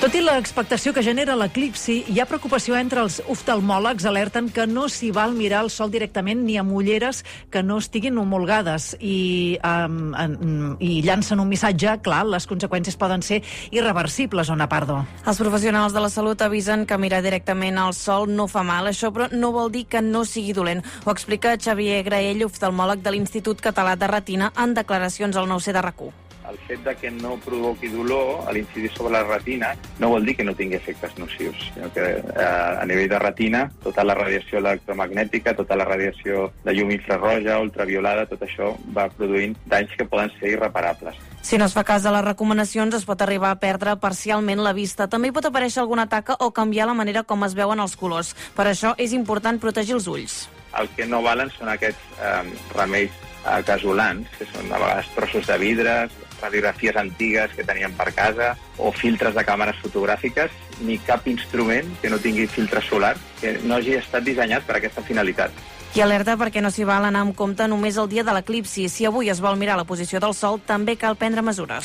Tot i l'expectació que genera l'eclipsi, hi ha preocupació entre els oftalmòlegs. Alerten que no s'hi val mirar el sol directament ni amb ulleres que no estiguin homologades i llancen un missatge clar. Les conseqüències poden ser irreversibles, Ona Pardo. Els professionals de la salut avisen que mirar directament al sol no fa mal. Això, però, no vol dir que no sigui dolent. Ho explica Xavier Graell, oftalmòleg de l'Institut Català de Retina, en declaracions al 9C de RAC1. El fet de que no provoqui dolor a l'incidir sobre la retina no vol dir que no tingui efectes nocius, sinó que a nivell de retina tota la radiació electromagnètica, tota la radiació de llum infraroja, ultraviolada, tot això va produint danys que poden ser irreparables. Si no es fa cas de les recomanacions, es pot arribar a perdre parcialment la vista. També hi pot aparèixer alguna taca o canviar la manera com es veuen els colors. Per això és important protegir els ulls. El que no valen són aquests remeis casolans, que són a vegades trossos de vidre, radiografies antigues que teníem per casa o filtres de càmeres fotogràfiques, ni cap instrument que no tingui filtre solar que no hagi estat dissenyat per aquesta finalitat. I alerta perquè no s'hi val anar amb compte només el dia de l'eclipsi. Si avui es vol mirar la posició del sol, també cal prendre mesures.